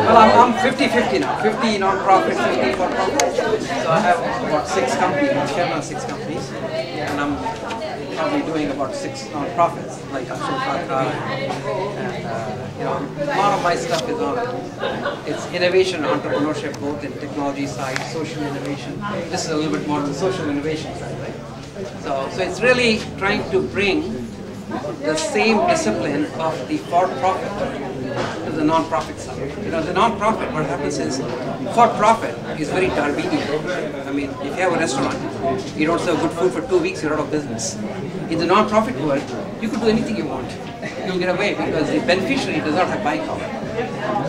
Well, I'm 50-50 now. 50 non-profit, 50 for profit. So I have about 6 companies. I'm chairman of 6 companies, and I'm probably doing about 6 non-profits like M2U03340. And a lot of my stuff is on it's innovation, entrepreneurship, both in technology side, social innovation. This is a little bit more on the social innovation side, right? So it's really trying to bring the same discipline of the for-profit to the non-profit side. The non-profit, what happens is, for-profit is very Darwinian. I mean, if you have a restaurant, you don't serve good food for 2 weeks, you're out of business. In the non-profit world, you could do anything you want. You'll get away because the beneficiary does not have buying power.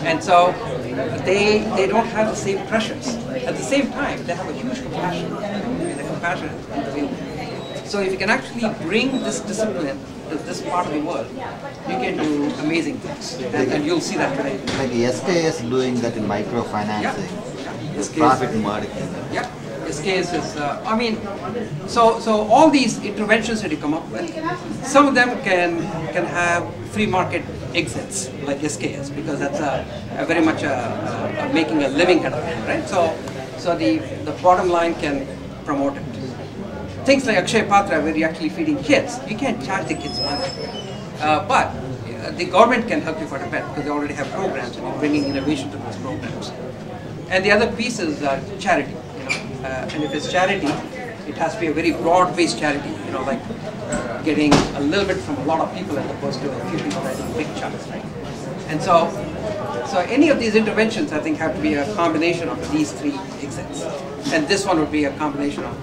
And so they don't have the same pressures. At the same time, they have a huge compassion. And the compassion is unbelievable. So if you can actually bring this discipline to this part of the world, you can do amazing things, and you'll see that today. Like SKS doing that in microfinancing, profit marketing. Yeah, SKS is, so all these interventions that you come up with, some of them can have free market exits, like SKS, because that's very much making a living out of it, right? So the bottom line can promote it. Things like Akshay Patra, where you're actually feeding kids, you can't charge the kids money. But the government can help you quite a bit because they already have programs and you're bringing innovation to those programs. And the other piece is charity. And if it's charity, it has to be a very broad-based charity. Like getting a little bit from a lot of people as opposed to a few people writing big chunks, right? And so any of these interventions, I think, have to be a combination of these 3 exits. And this one would be a combination of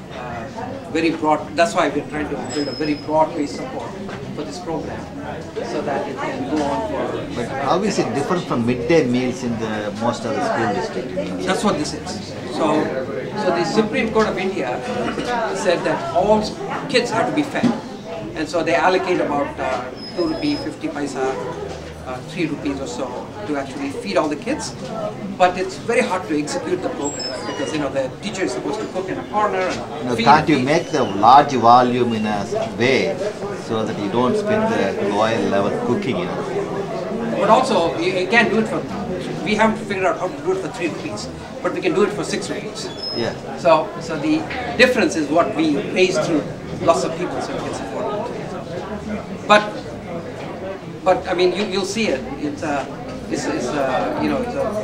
very broad. That's why we're trying to build a very broad-based support for this program, so that it can go on for. But how is it different from midday meals in the most of the school districts in India? That's what this is. So the Supreme Court of India said that all kids have to be fed, and so they allocate about 2 rupee 50 paisa. 3 rupees or so to actually feed all the kids, but it's very hard to execute the program because the teacher is supposed to cook in a corner and feed. Can't you make the large volume in a way so that you don't spend the lower level cooking? But also you can't do it for. We haven't figured out how to do it for 3 rupees, but we can do it for 6 rupees. Yeah. So the difference is what we raise through lots of people, so we can support it. But I mean, you'll see it. It's a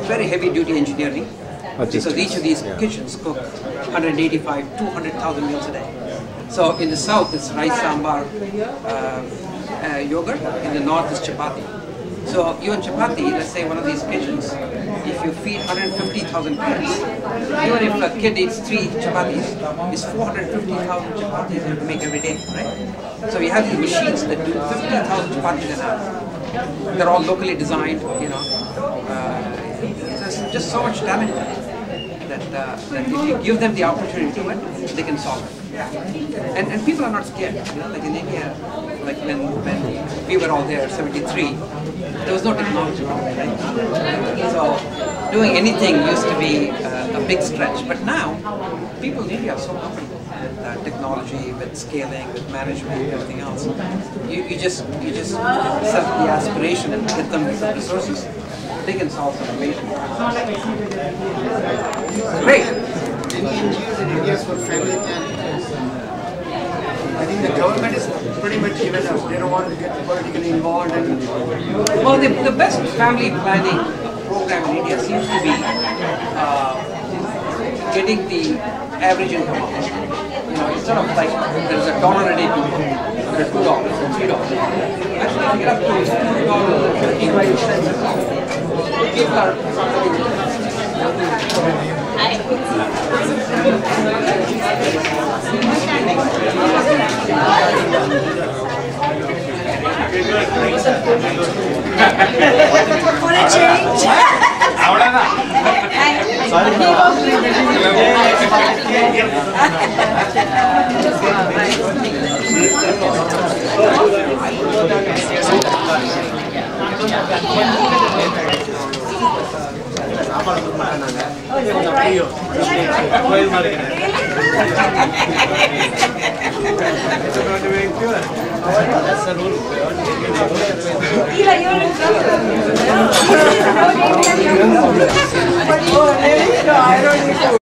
very heavy-duty engineering. Because each of these kitchens cook 185, 200,000 meals a day. So in the south, it's rice, sambar, yogurt. In the north, it's chapati. So even chapati, let's say one of these kitchens, if you feed 150,000 kids, even if a kid eats 3 chapatis, it's 450,000 chapatis you have to make every day, right? So you have these machines that do 50,000 chapatis an hour. They're all locally designed, There's just so much talent that if you give them the opportunity to it, they can solve it. And people are not scared, like in India, like when we were all there, 73, there was no technology, right? So doing anything used to be a big stretch, but now people in India are so comfortable with technology, with scaling, with management, and everything else. You just set the aspiration and get them some resources. They can solve some amazing problems. Great. Any NGOs in India for family planning? I think the government is pretty much given up. They don't want to get politically involved. Well, the best family planning program in India seems to be getting the average income up. Instead of like there's $1 a day people, there are $2 or $3. Actually, if you get up to $2.55, people are. For a change. Really? That's the rule. Eli, you're in trouble.